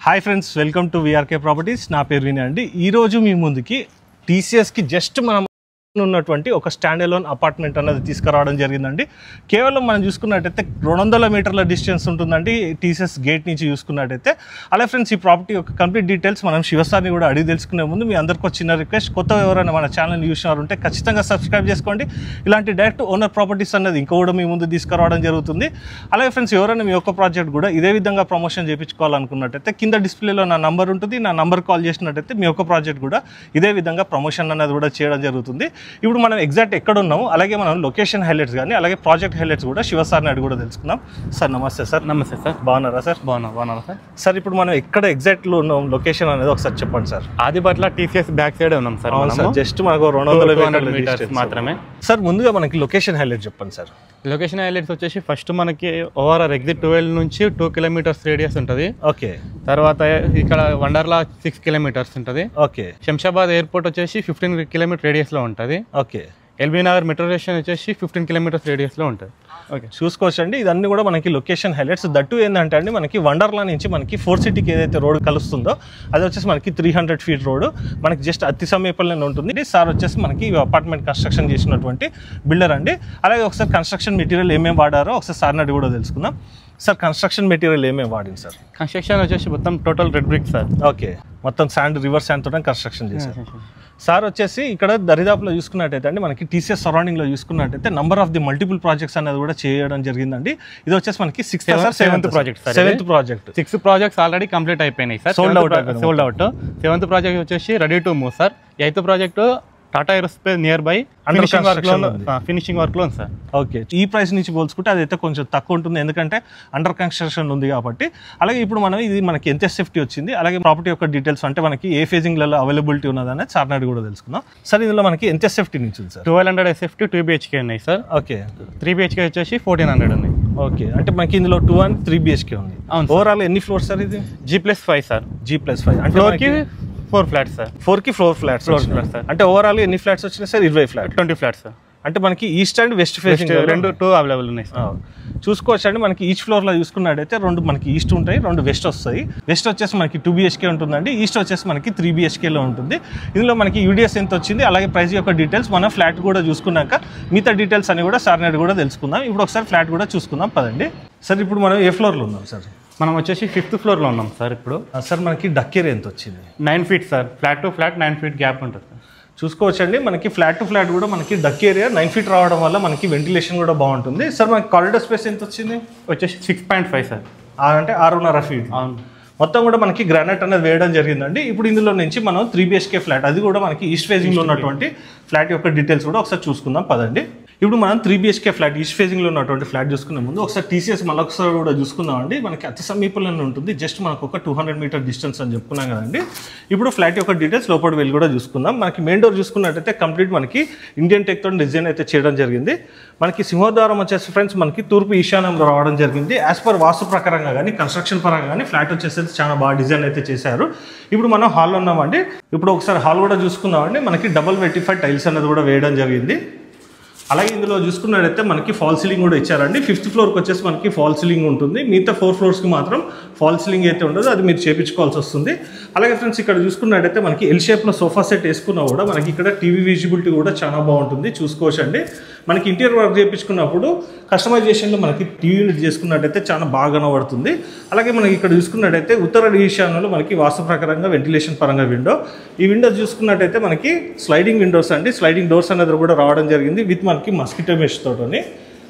Hi friends, welcome to VRK properties. నా పేరు వినయ్ అండి. ఈరోజు మీ ముందుకి టీసీఎస్కి జస్ట్ మనం ఉన్నటువంటి ఒక స్టాండ్ అలోన్ అపార్ట్మెంట్ అనేది తీసుకురావడం జరిగిందండి. కేవలం మనం చూసుకున్నట్టయితే 200 మీటర్ల డిస్టెన్స్ ఉంటుందండి టీసీఎస్ గేట్ నుంచి చూసుకున్నట్టయితే. అలాగే ఫ్రెండ్స్, ఈ ప్రాపర్టీ యొక్క కంప్లీట్ డీటెయిల్స్ మనం శివసార్ని కూడా అడిగి తెలుసుకునే ముందు మీ అందరికీ చిన్న రిక్వెస్ట్, కొత్త ఎవరైనా మన ఛానల్ చూసినారంటే ఖచ్చితంగా సబ్స్క్రైబ్ చేసుకోండి. ఇలాంటి డైరెక్ట్ ఓనర్ ప్రాపర్టీస్ అనేది ఇంకా కూడా మీ ముందు తీసుకురావడం జరుగుతుంది. అలాగే ఫ్రెండ్స్, ఎవరైనా మీ యొక్క ప్రాజెక్ట్ కూడా ఇదే విధంగా ప్రమోషన్ చేయించుకోవాలనుకున్నట్టయితే కింద డిస్ప్లేలో నా నంబర్ ఉంటుంది. నా నంబర్ కాల్ చేసినట్టయితే మీ యొక్క ప్రాజెక్ట్ కూడా ఇదే విధంగా ప్రమోషన్ అనేది కూడా చేయడం జరుగుతుంది. ఇప్పుడు మనం ఎగ్జాక్ట్ ఎక్కడ ఉన్నాము, అలాగే మనం లొకేషన్ హైలైట్స్ కానీ అలాగే ప్రాజెక్ట్ హైలైట్స్ కూడా శివసార్ని అడిగి కూడా తెలుసుకుందాం. సార్ నమస్తే సార్. నమస్తే సార్. బాగున్నారా సార్? బాగున్నారా సార్? సార్, ఇప్పుడు మనం ఎక్కడ ఎగ్జాక్ట్లో ఉన్నాం, లొకేషన్ అనేది ఒకసారి చెప్పండి sir. Adibatla TCS back side ఉన్నాం సార్. జస్ట్ మనకు 200 మీటర్స్ మాత్రమే సార్. ముందుగా మనకి లొకేషన్ హైలైట్ చెప్పండి సార్. లొకేషన్ హైలైట్స్ వచ్చేసి ఫస్ట్ మనకి ఓవరాల్ ఎగ్జిట్ 12 నుంచి 2 కిలోమీటర్స్ రేడియస్ ఉంటుంది. ఓకే. తర్వాత ఇక్కడ వండర్లా 6 కిలోమీటర్స్ ఉంటుంది. ఓకే. శంషాబాద్ ఎయిర్పోర్ట్ వచ్చేసి 15 కిలోమీటర్ రేడియస్లో ఉంటుంది. Okay. LB Nagar metro station వచ్చేసి 15 కిలోమీటర్స్ రేడియస్లో ఉంటుంది. ఓకే, చూసుకోవచ్చండి. ఇదన్నీ కూడా మనకి లొకేషన్ హైలైట్స్. దట్టు ఏంటంటే అండి, మనకి వండర్లా నుంచి మనకి 4 సిటీకి ఏదైతే రోడ్ కలుస్తుందో అది వచ్చేసి మనకి 300 ఫీట్ రోడ్ మనకి జస్ట్ అతి సమీపంలోనే ఉంటుంది. సార్ వచ్చేసి మనకి అపార్ట్మెంట్ కన్స్ట్రక్షన్ చేసినటువంటి బిల్డర్ అండి. అలాగే ఒకసారి కన్స్ట్రక్షన్ మెటీరియల్ ఏమేమి వాడారో ఒకసారి సార్ని అడిగి కూడా తెలుసుకుందాం. సార్, కన్స్ట్రక్షన్ మెటీరియల్ ఏమేమి వాడింది సార్? కన్స్ట్రక్షన్ వచ్చేసి మొత్తం total red brick sir. Okay. మొత్తం శాండ్, రివర్ శాండ్ తోట కన్స్ట్రక్షన్ చేశారు. సార్ వచ్చేసి ఇక్కడ దరిదాపులో చూసుకున్నట్టయితే అండి, మనకి టీసీఎస్ సరౌండింగ్లో చూసుకున్నట్టయితే number of the multiple projects అనేది కూడా చేయడం జరిగిందండి. ఇది వచ్చేసి మనకి 7th project. 7th project. 6 projects already complete అయిపోయినాయి sir. Sold out. 7th project వచ్చేసి ready to move sir. 8th project Tata aerospace near by finishing work లో సార్. ఓకే. ఈ ప్రైస్ నుంచి పోల్చుకుంటే అదైతే కొంచెం తక్కువ ఉంటుంది, ఎందుకంటే అండర్ కన్స్ట్రక్షన్ ఉంది కాబట్టి. అలాగే ఇప్పుడు మనం ఇది మనకి ఎంత సేఫ్టీ వచ్చింది, అలాగే ప్రాపర్టీ యొక్క డీటెయిల్స్ అంటే మనకి ఏ ఫేజింగ్లలో అవైలబిలిటీ ఉన్నదనే సార్ నాడు కూడా తెలుసుకుందాం. సార్, ఇందులో మనకి ఎంత సేఫ్టీ నుంచి ఉంది సార్? 1200 SFT 2 BHK ఉన్నాయి సార్. ఓకే. 3 BHK వచ్చేసి 1400 ఉంది. ఓకే. అంటే మనకి ఇందులో 2 and 3 BHK ఉంది. ఓవరాల్ ఎన్ని ఫ్లోర్స్ సార్? ఇది G+5 సార్. G+5 అంటే 4 ఫ్లాట్స్ సార్. 4కి 4 ఫ్లాట్స్ సార్. అంటే ఓవరాల్ ఎన్ని ఫ్లాట్స్ వచ్చినాయి సార్? 20 ఫ్లాట్. 20 flats sir. అంటే మనకి east and west facing 2 available ఉన్నాయి సార్. చూసుకోవచ్చు అండి. మనకి ఈచ్ ఫ్లోర్లో చూసుకున్నట్టయితే 2 మనకి ఈస్ట్ ఉంటాయి, 2 వెస్ట్ వస్తాయి. వెస్ట్ వచ్చేసి మనకి 2 BHK ఉంటుందండి. ఈస్ట్ వచ్చేసి మనకి 3 BHKలో ఉంటుంది. ఇందులో మనకి యూడిఎస్ ఎంత వచ్చింది, అలాగే ప్రైస్ యొక్క డీటెయిల్స్ మనం ఫ్లాట్ కూడా చూసుకున్నాక మిగతా డీటెయిల్స్ అని కూడా సార్ నాడు కూడా తెలుసుకుందాం. ఇప్పుడు ఒకసారి ఫ్లాట్ కూడా చూసుకుందాం పదండి. సార్, ఇప్పుడు మనం ఏ ఫ్లోర్లో ఉన్నాం సార్? మనం వచ్చేసి 5th ఫ్లోర్లో ఉన్నాం సార్. ఇప్పుడు సార్ మనకి డక్ ఏరియా ఎంత వచ్చింది? 9 feet sir. Flat to flat 9 feet gap ఉంటుంది. చూసుకోవచ్చండి. మనకి ఫ్లాట్ టు ఫ్లాట్ కూడా మనకి డక్ ఏరియా 9 ఫీట్ రావడం వల్ల మనకి వెంటిలేషన్ కూడా బాగుంటుంది. సార్, మనకి కారిడార్ స్పేస్ ఎంత వచ్చింది? వచ్చేసి 6.5 సార్. అంటే 6.5 ఫీట్. అవును. మొత్తం కూడా మనకి గ్రానైట్ అనేది వేయడం జరిగిందండి. ఇప్పుడు ఇందులో నుంచి మనం 3 BHK ఫ్లాట్, అది కూడా మనకి ఈస్ట్ ఫేజింగ్లో ఉన్నటువంటి ఫ్లాట్ యొక్క డీటెయిల్స్ కూడా ఒకసారి చూసుకుందాం పదండి. ఇప్పుడు మనం 3 BHK ఫ్లాట్ ఈస్ట్ ఫేజింగ్లో ఉన్నటువంటి ఫ్లాట్ చూసుకునే ముందు ఒకసారి టీసీఎస్ మళ్ళొకసారి కూడా చూసుకుందామండి. మనకి అతి సమీపంలోనే ఉంటుంది, జస్ట్ మనకు ఒక 200 మీటర్ డిస్టెన్స్ అని చెప్పుకున్నాం కదండి. ఇప్పుడు ఫ్లాట్ యొక్క డీటెయిల్స్ లోపల వెళ్ళి కూడా చూసుకుందాం. మనకి మెయిన్ డోర్ చూసుకున్నట్టయితే కంప్లీట్ మనకి ఇండియన్ టెక్తో డిజైన్ అయితే చేయడం జరిగింది. మనకి సింహద్వారం వచ్చేసి ఫ్రెండ్స్ మనకి తూర్పు ఈశాన్యంలో రావడం జరిగింది. యాజ్ పర్ వాస్తు ప్రకారంగా కానీ కన్స్ట్రక్షన్ పరంగా కానీ ఫ్లాట్ వచ్చేసి చాలా బాగా డిజైన్ అయితే చేశారు. ఇప్పుడు మనం హాల్లో ఉన్నామండి. ఇప్పుడు ఒకసారి హాల్ కూడా చూసుకుందామండి. మనకి డబుల్ వెటిఫైడ్ టైల్స్ అనేది కూడా వేయడం జరిగింది. అలాగే ఇందులో చూసుకున్నట్టయితే మనకి ఫాల్ సీలింగ్ కూడా ఇచ్చారండి. 5th ఫ్లోర్కి వచ్చేసి మనకి ఫాల్ సీలింగ్ ఉంటుంది. మిగతా 4 ఫ్లోర్స్కి మాత్రం ఫాల్ సీలింగ్ అయితే ఉండదు, అది మీరు చేయించుకోవాల్సి వస్తుంది. అలాగే ఫ్రెండ్స్, ఇక్కడ చూసుకున్నట్టయితే మనకి ఎల్ షేప్లో సోఫా సెట్ వేసుకున్నా కూడా మనకి ఇక్కడ టీవీ విజిబిలిటీ కూడా చాలా బాగుంటుంది. చూసుకోవచ్చండి. మనకి ఇంటీరియర్ వర్క్ చేయించుకున్నప్పుడు కస్టమైజేషన్లో మనకి టీవీ యూనిట్ చేసుకున్నట్టయితే చాలా బాగా కనబడుతుంది. అలాగే మనకి ఇక్కడ చూసుకున్నట్టయితే ఉత్తర ఈశాన్యంలో మనకి వాస్తు ప్రకారంగా వెంటిలేషన్ పరంగా విండో. ఈ విండోస్ చూసుకున్నట్టయితే మనకి స్లైడింగ్ విండోస్ అండి. స్లైడింగ్ డోర్స్ అనేది కూడా రావడం జరిగింది విత్ మనకి మస్కిటో మెష్ తోటని.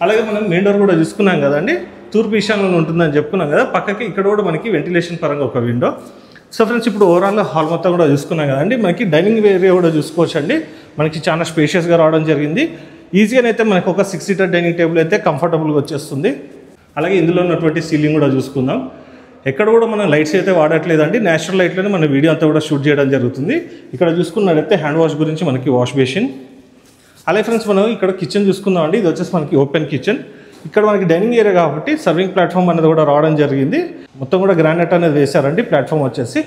అలాగే మనం మెయిన్ డోర్ కూడా చూసుకున్నాం కదండి, తూర్పు ఈశాన్యంలో ఉంటుందని చెప్పుకున్నాం కదా. పక్కకి ఇక్కడ కూడా మనకి వెంటిలేషన్ పరంగా ఒక విండో. సో ఫ్రెండ్స్, ఇప్పుడు ఓవరాల్ హాల్ మొత్తం కూడా చూసుకున్నాం కదండి. మనకి డైనింగ్ ఏరియా కూడా చూసుకోవచ్చండి. మనకి చాలా స్పేషియస్గా రావడం జరిగింది. ఈజీగానైతే మనకు ఒక 6 సీటర్ డైనింగ్ టేబుల్ అయితే కంఫర్టబుల్గా వచ్చేస్తుంది. అలాగే ఇందులో ఉన్నటువంటి సీలింగ్ కూడా చూసుకుందాం. ఎక్కడ కూడా మనం లైట్స్ అయితే వాడట్లేదండి, నేచురల్ లైట్లోనే మన వీడియో అంతా కూడా షూట్ చేయడం జరుగుతుంది. ఇక్కడ చూసుకున్నట్టయితే హ్యాండ్ వాష్ గురించి మనకి వాష్ బేసిన్. అలాగే ఫ్రెండ్స్, మనం ఇక్కడ కిచెన్ చూసుకుందామండి. ఇది వచ్చేసి మనకి ఓపెన్ కిచెన్. ఇక్కడ మనకి డైనింగ్ ఏరియా కాబట్టి సర్వింగ్ ప్లాట్ఫామ్ అనేది కూడా రావడం జరిగింది. మొత్తం కూడా గ్రానైట్ అనేది వేశారండి. ప్లాట్ఫామ్ వచ్చేసి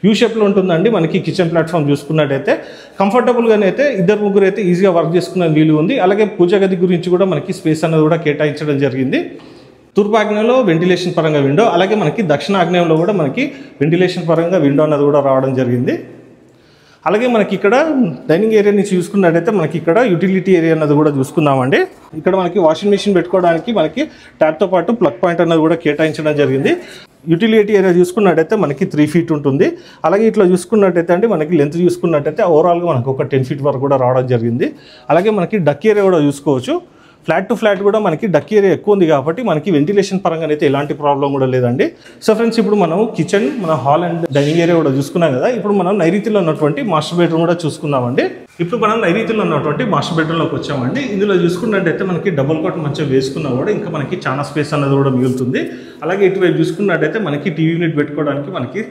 యూ షేప్లో ఉంటుందండి. మనకి కిచెన్ ప్లాట్ఫామ్ చూసుకున్నట్టయితే కంఫర్టబుల్గానే అయితే 2-3 అయితే ఈజీగా వర్క్ చేసుకునే వీలు ఉంది. అలాగే పూజ గది గురించి కూడా మనకి స్పేస్ అనేది కూడా కేటాయించడం జరిగింది. తూర్పు ఆగ్నేయంలో వెంటిలేషన్ పరంగా విండో, అలాగే మనకి దక్షిణ ఆగ్నేయంలో కూడా మనకి వెంటిలేషన్ పరంగా విండో అన్నది కూడా రావడం జరిగింది. అలాగే మనకి ఇక్కడ డైనింగ్ ఏరియా నుంచి చూసుకున్నట్టయితే మనకి ఇక్కడ యూటిలిటీ ఏరియా అన్నది కూడా చూసుకుందామండి. ఇక్కడ మనకి వాషింగ్ మిషన్ పెట్టుకోవడానికి మనకి ట్యాప్తో పాటు ప్లగ్ పాయింట్ అన్నది కూడా కేటాయించడం జరిగింది. యూటిలిటీ ఏరియా చూసుకున్నట్టయితే మనకి 3 feet ఉంటుంది. అలాగే ఇట్లా చూసుకున్నట్టయితే అంటే మనకి లెంత్ చూసుకున్నట్టయితే ఓవరాల్గా మనకు ఒక 10 feet వరకు కూడా రావడం జరిగింది. అలాగే మనకి డక్ ఏరియా కూడా చూసుకోవచ్చు. ఫ్లాట్ టు ఫ్లాట్ కూడా మనకి డక్ ఏరియా ఎక్కువ ఉంది కాబట్టి మనకి వెంటిలేషన్ పరంగా అయితే ఎలాంటి ప్రాబ్లం కూడా లేదండి. సో ఫ్రెండ్స్, ఇప్పుడు మనం కిచెన్, మన హాల్ అండ్ డైనింగ్ ఏరియా కూడా చూసుకున్నాం కదా. ఇప్పుడు మనం నైరుతిలో ఉన్నటువంటి మాస్టర్ బెడ్రూమ్ కూడా చూసుకుందామండి. ఇప్పుడు మనం నైరుతిలో ఉన్నటువంటి మాస్టర్ బెడ్రూమ్లోకి వచ్చామండి. ఇందులో చూసుకున్నట్టయితే మనకి డబుల్ కాట్ మంచిగా వేసుకున్నా కూడా ఇంకా మనకి చాలా స్పేస్ అన్నది కూడా మిగులుతుంది. అలాగే ఇటువైపు చూసుకున్నట్టయితే మనకి టీవీ యూనిట్ పెట్టుకోవడానికి మనకి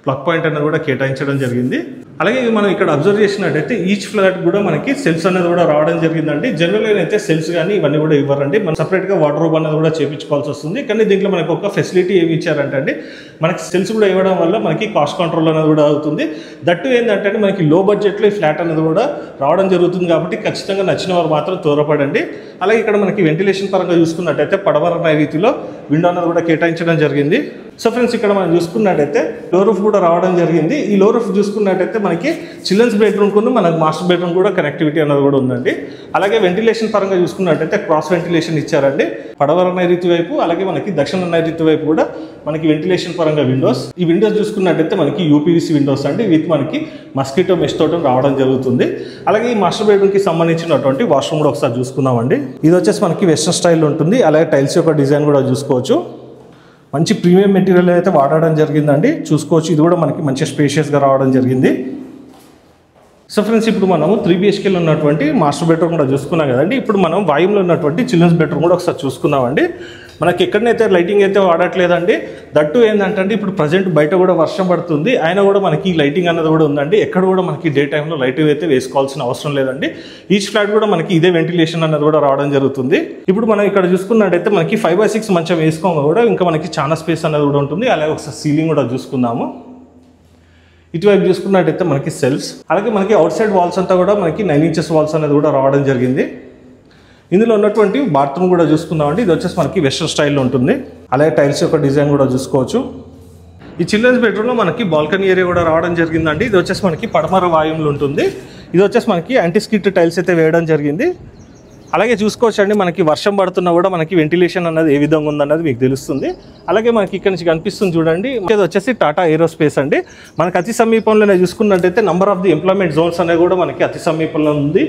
ప్లగ్ పాయింట్ అనేది కూడా కేటాయించడం జరిగింది. అలాగే మనం ఇక్కడ అబ్జర్వ్ చేసినట్టయితే ఈచ్ ఫ్లాట్ కూడా మనకి సెల్స్ అనేది కూడా రావడం జరిగిందండి. జనరల్గా అయితే సెల్స్ కానీ ఇవన్నీ కూడా ఇవ్వరండి. మనం సపరేట్గా వార్డ్రోబ్ అనేది కూడా చేయించుకోవాల్సి వస్తుంది. కానీ దీంట్లో మనకి ఒక ఫెసిలిటీ ఏమి ఇచ్చారంటే అండి, మనకి సెల్స్ కూడా ఇవ్వడం వల్ల మనకి కాస్ట్ కంట్రోల్ అనేది కూడా అవుతుంది. దట్టు ఏంటంటే మనకి లో బడ్జెట్లో ఈ ఫ్లాట్ అనేది కూడా రావడం జరుగుతుంది కాబట్టి ఖచ్చితంగా నచ్చిన వారు మాత్రం త్వరపడండి. అలాగే ఇక్కడ మనకి వెంటిలేషన్ పరంగా చూసుకున్నట్టయితే పడమర నైరుతిలో విండో అనేది కూడా కేటాయించడం జరిగింది. సో ఫ్రెండ్స్, ఇక్కడ మనం చూసుకున్నట్టయితే లో రూఫ్ కూడా రావడం జరిగింది. ఈ లో రూఫ్ చూసుకున్నట్టయితే మనకి చిల్డ్రన్స్ బెడ్రూమ్ కు మనకు మాస్టర్ బెడ్రూమ్ కూడా కనెక్టివిటీ అనేది కూడా ఉందండి. అలాగే వెంటిలేషన్ పరంగా చూసుకున్నట్టయితే క్రాస్ వెంటిలేషన్ ఇచ్చారండి. పడమర నైరుతి వైపు అలాగే మనకి దక్షిణ నైరుతి వైపు కూడా మనకి వెంటిలేషన్ పరంగా విండోస్. ఈ విండోస్ చూసుకున్నట్టయితే మనకి యూపీవీసీ విండోస్ అండి. విత్ మనకి మస్కిటో మెష్ తోటి రావడం జరుగుతుంది. అలాగే ఈ మాస్టర్ బెడ్రూమ్ కి సంబంధించినటువంటి వాష్రూమ్ కూడా ఒకసారి చూసుకుందామండి. ఇది వచ్చేసి మనకి వెస్టర్న్ స్టైల్ ఉంటుంది. అలాగే టైల్స్ యొక్క డిజైన్ కూడా చూసుకోవచ్చు. మంచి ప్రీమియం మెటీరియల్ అయితే వాడడం జరిగిందండి. చూసుకోవచ్చు, ఇది కూడా మనకి మంచి స్పేషియస్గా రావడం జరిగింది. సో ఫ్రెండ్స్, ఇప్పుడు మనము 3 BHKలో ఉన్నటువంటి మాస్టర్ బెడ్రూమ్ కూడా చూసుకున్నాం కదండి. ఇప్పుడు మనం వాయువులో ఉన్నటువంటి చిల్డ్రన్స్ బెడ్రూమ్ కూడా ఒకసారి చూసుకుందామండి. మనకి ఎక్కడనైతే లైటింగ్ అయితే వాడట్లేదండి. దట్టు ఏంటంటే ఇప్పుడు ప్రజెంట్ బయట కూడా వర్షం పడుతుంది, అయినా కూడా మనకి లైటింగ్ అన్నది కూడా ఉందండి. ఎక్కడ కూడా మనకి డే టైంలో లైటింగ్ అయితే వేసుకోవాల్సిన అవసరం లేదండి. ఈచ్ ఫ్లాట్ కూడా మనకి ఇదే వెంటిలేషన్ అన్నది కూడా రావడం జరుగుతుంది. ఇప్పుడు మనం ఇక్కడ చూసుకున్నట్టయితే మనకి 5x6 మంచం వేసుకోగా కూడా ఇంకా మనకి చాలా స్పేస్ అన్నది కూడా ఉంటుంది. అలాగే ఒకసారి సీలింగ్ కూడా చూసుకుందాము. ఇటువైపు చూసుకున్నట్టయితే మనకి సెల్ఫ్స్, అలాగే మనకి అవుట్ సైడ్ వాల్స్ అంతా కూడా మనకి 9 inches వాల్స్ అనేది కూడా రావడం జరిగింది. ఇందులో ఉన్నటువంటి బాత్రూమ్ కూడా చూసుకుందామండి. ఇది వచ్చేసి మనకి వెస్టర్న్ స్టైల్లో ఉంటుంది. అలాగే టైల్స్ యొక్క డిజైన్ కూడా చూసుకోవచ్చు. ఈ చిల్డ్రన్స్ బెడ్రూమ్లో మనకి బాల్కనీ ఏరియా కూడా రావడం జరిగిందండి. ఇది వచ్చేసి మనకి పడమర వాయువులు ఉంటుంది. ఇది వచ్చేసి మనకి యాంటీ స్కిట్ టైల్స్ అయితే వేయడం జరిగింది. అలాగే చూసుకోవచ్చు అండి, మనకి వర్షం పడుతున్నా కూడా మనకి వెంటిలేషన్ అన్నది ఏ విధంగా ఉందన్నది మీకు తెలుస్తుంది. అలాగే మనకి ఇక్కడ నుంచి కనిపిస్తుంది చూడండి, ఇది వచ్చేసి టాటా ఏరోస్పేస్ అండి. మనకి అతి సమీపంలోనే చూసుకున్నట్టయితే number of the employment zones అనేవి కూడా మనకి అతి సమీపంలో ఉంది.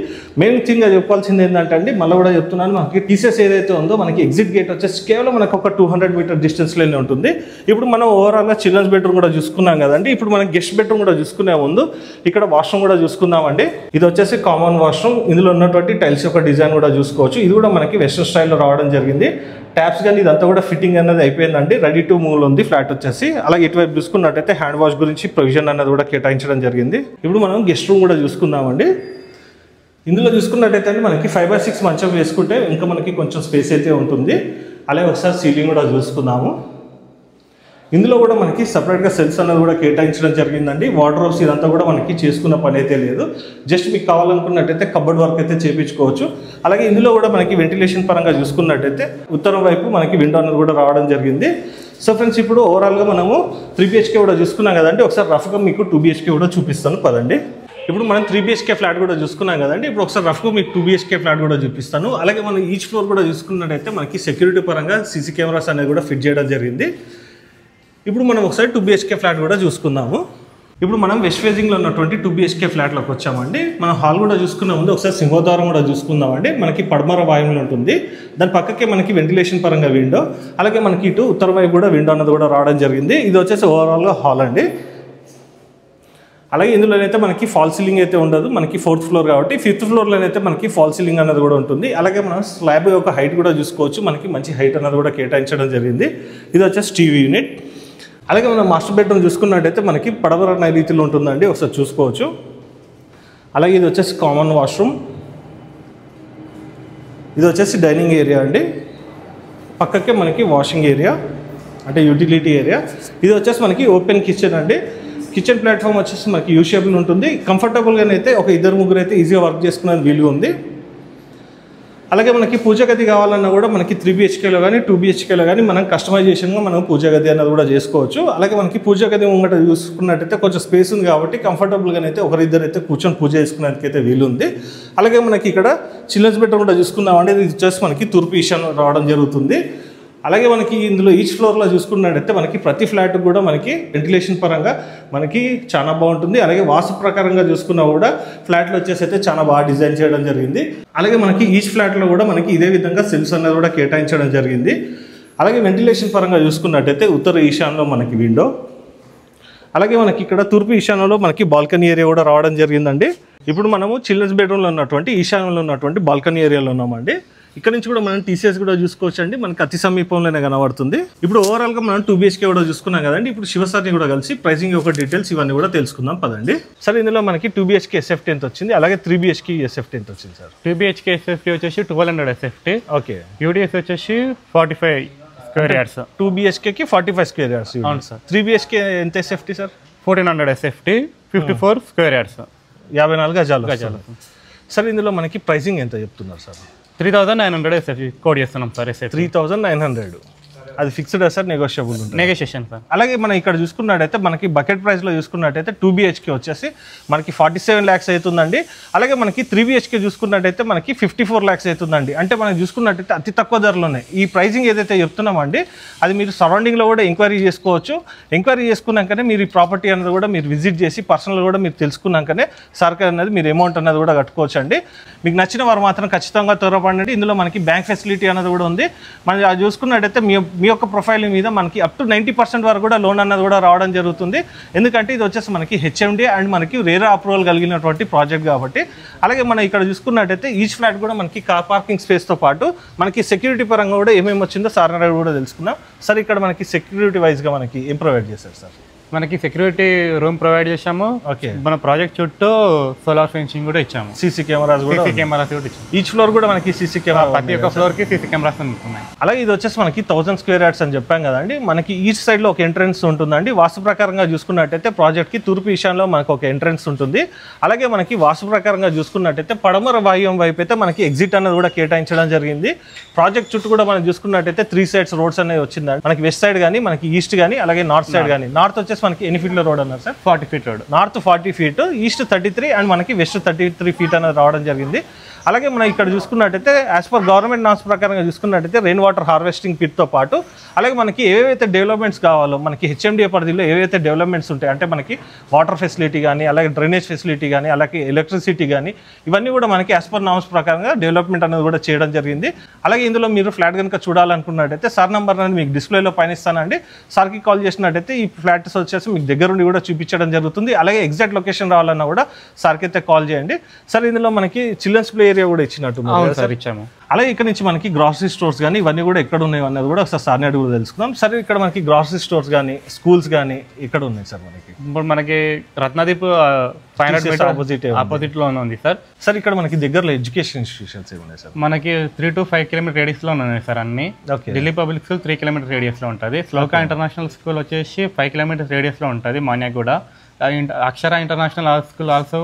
మెయిన్ థింగ్గా చెప్పాల్సింది ఏంటంటే అండి, మళ్ళీ కూడా చెప్తున్నాను, మనకి టీసీఎస్ ఏదైతే ఉందో మనకి ఎగ్జిట్ గేట్ వచ్చేసి కేవలం మనకు ఒక 200 meter డిస్టెన్స్లోనే ఉంటుంది. ఇప్పుడు మనం ఓవరాల్గా చిల్డ్రన్స్ బెడ్రూమ్ కూడా చూసుకున్నాం కదండి. ఇప్పుడు మనం గెస్ట్ బెడ్రూమ్ కూడా చూసుకునే ముందు ఇక్కడ వాష్రూమ్ కూడా చూసుకుందామండి. ఇది వచ్చేసి కామన్ వాష్రూమ్. ఇందులో ఉన్నటువంటి టైల్స్ యొక్క డిజైన్ కూడా చూసుకోవచ్చు. ఇది కూడా మనకి వెస్టర్న్ స్టైల్లో రావడం జరిగింది. ట్యాప్స్ కానీ ఇదంతా కూడా ఫిట్టింగ్ అనేది అయిపోయిందండి. రెడీ టు మూవ్ ఉంది ఫ్లాట్ వచ్చేసి. అలాగే ఇటువైపు చూసుకున్నట్టయితే హ్యాండ్ వాష్ గురించి ప్రొవిజన్ అనేది కూడా కేటాయించడం జరిగింది. ఇప్పుడు మనం గెస్ట్ రూమ్ కూడా చూసుకుందామండి. ఇందులో చూసుకున్నట్టయితే మనకి 5x6 మంచం వేసుకుంటే ఇంకా మనకి కొంచెం స్పేస్ అయితే ఉంటుంది. అలాగే ఒకసారి సీలింగ్ కూడా చూసుకుందాము. ఇందులో కూడా మనకి సపరేట్గా సెల్స్ అనేది కూడా కేటాయించడం జరిగిందండి. వార్డ్రోబ్స్ ఇదంతా కూడా మనకి చేసుకున్న పని అయితే లేదు. జస్ట్ మీకు కావాలనుకున్నట్టయితే కబోర్డ్ వర్క్ అయితే చేయించుకోవచ్చు. అలాగే ఇందులో కూడా మనకి వెంటిలేషన్ పరంగా చూసుకున్నట్టయితే ఉత్తరం వైపు మనకి విండో అనేది కూడా రావడం జరిగింది. సో ఫ్రెండ్స్, ఇప్పుడు ఓవరాల్గా మనము 3 BHK కూడా చూసుకున్నాం కదండి. ఒకసారి రఫ్గా మీకు 2 BHK కూడా చూపిస్తాను పదండి. ఇప్పుడు మనం 3 BHK ఫ్లాట్ కూడా చూసుకున్నాం కదండి. ఇప్పుడు ఒకసారి రఫ్గా మీకు 2 BHK ఫ్లాట్ కూడా చూపిస్తాను. అలాగే మనం ఈచ్ ఫ్లోర్ కూడా చూసుకున్నట్టయితే మనకి సెక్యూరిటీ పరంగా సీసీ కెమెరాస్ అనేది కూడా ఫిట్ చేయడం జరిగింది. ఇప్పుడు మనం ఒకసారి 2 BHK ఫ్లాట్ కూడా చూసుకుందాము. ఇప్పుడు మనం వెస్ట్ ఫేజింగ్లో ఉన్నటువంటి 2 BHK ఫ్లాట్లోకి వచ్చామండి. మనం హాల్ కూడా చూసుకున్న ముందు ఒకసారి సింహద్వారం కూడా చూసుకుందామండి. మనకి పడమర వాయువులు ఉంటుంది. దాని పక్కకే మనకి వెంటిలేషన్ పరంగా విండో, అలాగే మనకి ఇటు ఉత్తర వైపు కూడా విండో అన్నది కూడా రావడం జరిగింది. ఇది వచ్చేసి ఓవరాల్గా హాల్ అండి. అలాగే ఇందులోనైతే మనకి ఫాల్ సీలింగ్ అయితే ఉండదు. మనకి 4th floor కాబట్టి 5th floorలోనైతే మనకి ఫాల్ సీలింగ్ అన్నది కూడా ఉంటుంది. అలాగే మనం స్లాబ్ యొక్క హైట్ కూడా చూసుకోవచ్చు. మనకి మంచి హైట్ అన్నది కూడా కేటాయించడం జరిగింది. ఇది వచ్చేసి టీవీ యూనిట్. అలాగే మనం మాస్టర్ బెడ్రూమ్ చూసుకున్నట్టయితే మనకి పడమర నైరుతిలో ఉంటుందండి. ఒకసారి చూసుకోవచ్చు. అలాగే ఇది వచ్చేసి కామన్ వాష్రూమ్. ఇది వచ్చేసి డైనింగ్ ఏరియా అండి. పక్కకే మనకి వాషింగ్ ఏరియా అంటే యూటిలిటీ ఏరియా. ఇది వచ్చేసి మనకి ఓపెన్ కిచెన్ అండి. కిచెన్ ప్లాట్ఫామ్ వచ్చేసి మనకి యూ షేప్లో ఉంటుంది. కంఫర్టబుల్గానైతే ఒక 2-3 అయితే ఈజీగా వర్క్ చేసుకునే వీలుగా ఉంది. అలాగే మనకి పూజ గది కావాలన్నా కూడా మనకి 3 BHKలో కానీ 2 BHKలో కానీ మనం కస్టమైజేషన్గా మనం పూజ గది అన్నది కూడా చేసుకోవచ్చు. అలాగే మనకి పూజ గది ముంగట చూసుకున్నట్టయితే కొంచెం స్పేస్ ఉంది కాబట్టి కంఫర్టబుల్గానైతే ఒకరిద్దరు అయితే కూర్చొని పూజ చేసుకునేందుకైతే వీలుంది. అలాగే మనకి ఇక్కడ చిల్డ్రన్స్ బెడ్రూమ్ కూడా చూసుకుందామంటే ఇది వచ్చేసి మనకి తూర్పు ఈశాన్యం రావడం జరుగుతుంది. అలాగే మనకి ఇందులో ఈచ్ ఫ్లోర్లో చూసుకున్నట్టయితే మనకి ప్రతి ఫ్లాట్ కూడా మనకి వెంటిలేషన్ పరంగా మనకి చాలా బాగుంటుంది. అలాగే వాస్తు ప్రకారంగా చూసుకున్నా కూడా ఫ్లాట్లు వచ్చేసి అయితే చాలా బాగా డిజైన్ చేయడం జరిగింది. అలాగే మనకి ఈచ్ ఫ్లాట్లో కూడా మనకి ఇదే విధంగా సెల్స్ అనేది కూడా కేటాయించడం జరిగింది. అలాగే వెంటిలేషన్ పరంగా చూసుకున్నట్టయితే ఉత్తర ఈశాన్యంలో మనకి విండో, అలాగే మనకి ఇక్కడ తూర్పు ఈశాన్యంలో మనకి బాల్కనీ ఏరియా కూడా రావడం జరిగిందండి. ఇప్పుడు మనము చిల్డ్రన్స్ బెడ్రూమ్లో ఉన్నటువంటి ఈశాన్యంలో ఉన్నటువంటి బాల్కనీ ఏరియాలో ఉన్నామండి. ఇక్కడ నుంచి కూడా మనం టీసీఎస్ కూడా చూసుకోవచ్చు అండి, మనకి అతి సమీపంలోనే కనబడుతుంది. ఇప్పుడు ఓవరాల్గా మనం 2 BHK కూడా చూసుకున్నాం కదండి. ఇప్పుడు శివసారిని కూడా కలిసి ప్రైసింగ్ యొక్క డీటెయిల్స్ ఇవన్నీ కూడా తెలుసుకుందాం పదండి. సార్ ఇందులో మనకి 2 BHK SFT ఎంత వచ్చింది, అలాగే 3 BHK SFT ఎంత వచ్చింది సార్? 2 BHK SFT వచ్చేసి 1200 SFT. ఓకే. UDS వచ్చేసి 45 స్క్వేర్ యార్డ్స్. 2 BHKకి 45 square yards. అవును సార్. 3 BHK ఎంత SFT sir? 1400 SFT, 54 square yards, 54 గజాలు. సార్ ఇందులో మనకి ప్రైసింగ్ ఎంత చెప్తున్నారు సార్? 3900 SFT కోడ్ చేస్తున్నాం సార్. SFT 3900 అది ఫిక్స్డ్ సార్, నెగోషియబుల్ ఉంటుంది. Negotiation sir. అలాగే మనం ఇక్కడ చూసుకున్నట్టయితే మనకి బకెట్ ప్రైస్లో చూసుకున్నట్టయితే 2 BHK వచ్చేసి మనకి 47 lakhs అవుతుందండి. అలాగే మనకి 3 BHK చూసుకున్నట్టయితే మనకి 54 lakhs అవుతుందండి. అంటే మనం చూసుకున్నట్టయితే అతి తక్కువ ధరలోనే ఈ ప్రైసింగ్ ఏదైతే చెప్తున్నామండి అది మీరు సరౌండింగ్లో కూడా ఎంక్వైరీ చేసుకోవచ్చు. ఎంక్వైరీ చేసుకున్నాకనే మీరు ఈ ప్రాపర్టీ అనేది కూడా మీరు విజిట్ చేసి పర్సనల్ కూడా మీరు తెలుసుకున్నాకనే సర్కార్ అనేది మీరు అమౌంట్ అనేది కూడా కట్టుకోవచ్చు అండి. మీకు నచ్చిన వారు మాత్రం ఖచ్చితంగా త్వరపడండి. ఇందులో మనకి బ్యాంక్ ఫెసిలిటీ అనేది కూడా ఉంది. మనం అది చూసుకున్నట్టయితే మీ యొక్క ప్రొఫైల్ మీద మనకి అప్ టు 90% వరకు కూడా లోన్ అన్నది కూడా రావడం జరుగుతుంది. ఎందుకంటే ఇది వచ్చేసి మనకి HMD అండ్ మనకి రేరా అప్రూవల్ కలిగినటువంటి ప్రాజెక్ట్ కాబట్టి. అలాగే మనం ఇక్కడ చూసుకున్నట్టయితే ఈచ్ ఫ్లాట్ కూడా మనకి కార్ పార్కింగ్ స్పేస్తో పాటు మనకి సెక్యూరిటీ పరంగా కూడా ఏమేమి వచ్చిందో సార్ కూడా తెలుసుకున్నాం. సార్ ఇక్కడ మనకి సెక్యూరిటీ వైజ్గా మనకి ఏం ప్రొవైడ్ చేశారు సార్? మనకి సెక్యూరిటీ రూమ్ ప్రొవైడ్ చేశాము. ఓకే. మన ప్రాజెక్ట్ చుట్టూ సోలార్ ఫెన్సింగ్ కూడా ఇచ్చాము. సీసీ కెమెరాస్ కూడా ఇచ్చాము. ఈచ్ ఫ్లోర్ కూడా మనకి సీసీ కెమెరా, ప్రతి ఒక్క ఫ్లోర్ కి సీసీ కెమెరాస్ ఉన్నాయి. అలాగే ఇది వచ్చేసి మనకి 1000 స్క్వేర్ యార్డ్స్ అని చెప్పాం కదండి. మనకి ఈచ్ సైడ్ లో ఒక ఎంట్రెన్స్ ఉంటుందండి. వాస్తు ప్రకారంగా చూసుకున్నట్టయితే ప్రాజెక్ట్ కి తూర్పు ఈశాన్యంలో మనకు ఒక ఎంట్రెన్స్ ఉంటుంది. అలాగే మనకి వాస్తు ప్రకారంగా చూసుకున్నట్టయితే పడమర వాయువ్యం వైపు అయితే మనకి ఎగ్జిట్ అనేది కూడా కేటాయించడం జరిగింది. ప్రాజెక్ట్ చుట్టూ కూడా మనం చూసుకున్నట్టయితే 3 sides రోడ్స్ అనేది వచ్చిందండి. మనకి వెస్ట్ సైడ్ కానీ, మనకి ఈస్ట్ కానీ, అలాగే నార్త్ సైడ్ కానీ. నార్త్ వచ్చేసి మనకి ఎన్ని ఫీట్ల రోడ్ అన్నారు sir? 40 feet road. North 40 feet, east 33 and మనకి వెస్ట్ 33 feet అనేది రావడం జరిగింది. అలాగే మనం ఇక్కడ చూసుకున్నట్టయితే యాజ్ పర్ గవర్నమెంట్ నామ్స్ ప్రకారంగా చూసుకున్నట్టయితే రెయిన్ వాటర్ హార్వెస్టింగ్ పిట్తో పాటు అలాగే మనకి ఏవైతే డెవలప్మెంట్స్ కావాలో మనకి HMDA పరిధిలో ఏవైతే డెవలప్మెంట్స్ ఉంటాయి అంటే మనకి వాటర్ ఫెసిలిటీ కానీ, అలాగే డ్రైనేజ్ ఫెసిలిటీ కానీ, అలాగే ఎలక్ట్రిసిటీ కానీ ఇవన్నీ కూడా మనకి యాజ్ పర్ నామ్స్ ప్రకారంగా డెవలప్మెంట్ అనేది కూడా చేయడం జరిగింది. అలాగే ఇందులో మీరు ఫ్లాట్ కనుక చూడాలనుకున్నట్టయితే సార్ నెంబర్ అనేది మీకు డిస్ప్లేలో పైన ఇస్తానండి. సార్కి కాల్ చేసినట్టయితే ఈ ఫ్లాట్స్ వచ్చేసి మీకు దగ్గరుండి కూడా చూపించడం జరుగుతుంది. అలాగే ఎగ్జాక్ట్ లొకేషన్ రావాలన్నా కూడా సార్కి అయితే కాల్ చేయండి. సార్ ఇందులో మనకి చిల్డ్రన్స్ ప్లే ఏరియా కూడా ఇచ్చినట్టు సార్ ఇచ్చాము. అలాగే ఇక్కడ నుంచి మనకి గ్రాసరీ స్టోర్స్ కానీ ఇవన్నీ కూడా ఎక్కడ ఉన్నాయి అన్నది కూడా ఒకసారి సార్ని అడిగి కూడా తెలుసుకుందాం. సరే ఇక్కడ మనకి గ్రాసరీ స్టోర్స్ కానీ, స్కూల్స్ కానీ ఇక్కడ ఉన్నాయి సార్? మనకి ఇప్పుడు మనకి రత్నదీప్ 500 meter ఆపోజిట్ లో ఉంది సార్. సార్ ఇక్కడ మనకి దగ్గరలో ఎడ్యుకేషన్ ఇన్స్టిట్యూషన్స్ ఏమున్నాయి సార్? మనకి 3 to 5 kilometer రేడియస్ లో ఉన్నాయి సార్ అన్ని. Delhi public school 3 kilometer radius లో ఉంటుంది. శ్లోక ఇంటర్నేషనల్ స్కూల్ వచ్చేసి 5 kilometer రేడియస్ లో ఉంటుంది Manyaguda. Akshara international school also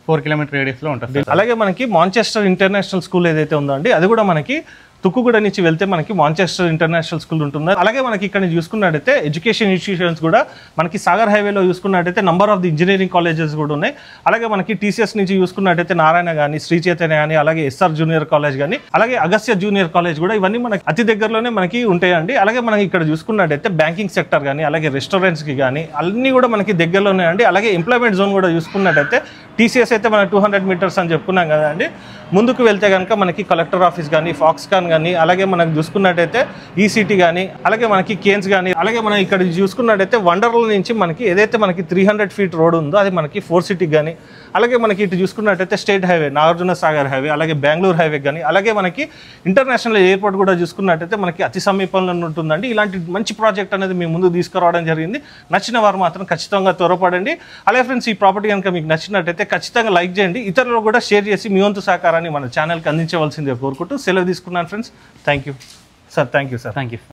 4 kilometer radius లో ఉంటుంది. అలాగే మనకి మాంచెస్టర్ ఇంటర్నేషనల్ స్కూల్ ఏదైతే ఉందో అండి అది కూడా మనకి తుక్కుగూడ నుంచి వెళ్తే మనకి మాంచెస్టర్ ఇంటర్నేషనల్ స్కూల్ ఉంటుంది. అలాగే మనకి ఇక్కడ చూసుకున్నట్టయితే ఎడ్యుకేషన్ ఇన్స్టిట్యూషన్స్ కూడా మనకి సాగర్ హైవేలో చూసుకున్నట్టయితే number of the engineering colleges కూడా ఉన్నాయి. అలాగే మనకి టీసీఎస్ నుంచి చూసుకున్నట్టయితే నారాయణ కానీ, శ్రీ చైతన్య కానీ, అలాగే ఎస్ఆర్ జూనియర్ కాలేజ్ కానీ, అలాగే అగస్త్య జూనియర్ కాలేజ్ కూడా ఇవన్నీ మనకి అతి దగ్గరలోనే మనకి ఉంటాయండి. అలాగే మనకి ఇక్కడ చూసుకున్నట్టయితే బ్యాంకింగ్ సెక్టర్ కానీ, అలాగే రెస్టారెంట్స్కి కానీ అన్నీ కూడా మనకి దగ్గరలోనే అండి. అలాగే ఎంప్లాయ్మెంట్ జోన్ కూడా చూసుకున్నట్టయితే టీసీఎస్ అయితే మనం 200 meters అని చెప్పుకున్నాం కదండి. ముందుకు వెళ్తే కనుక మనకి కలెక్టర్ ఆఫీస్ కానీ, ఫాక్స్కాన్ కానీ, అలాగే మనం చూసుకున్నట్టయితే ఈసీటీ కానీ, అలాగే మనకి కేన్స్ కానీ, అలాగే మనం ఇక్కడ చూసుకున్నట్టయితే వండర్ల నుంచి మనకి ఏదైతే మనకి 300 feet రోడ్ ఉందో అది మనకి 4 City కానీ, అలాగే మనకి ఇటు చూసుకున్నట్టయితే state highway Nagarjuna Sagar highway, అలాగే బెంగళూరు హైవే కానీ, అలాగే మనకి ఇంటర్నేషనల్ ఎయిర్పోర్ట్ కూడా చూసుకున్నట్టయితే మనకి అతి సమీపంలో ఉంటుందండి. ఇలాంటి మంచి ప్రాజెక్ట్ అనేది మీ ముందు తీసుకురావడం జరిగింది. నచ్చిన వారు మాత్రం ఖచ్చితంగా త్వరపడండి. అలాగే ఫ్రెండ్స్ ఈ ప్రాపర్టీ కనుక మీకు నచ్చినట్టయితే ఖచ్చితంగా లైక్ చేయండి, ఇతరులు కూడా షేర్ చేసి మీ వంతు సహకారాన్ని మన ఛానల్కి అందించవలసిందే కోరుకుంటూ సెలవు తీసుకున్నాను friends. Thank you sir. Thank you sir. Thank you.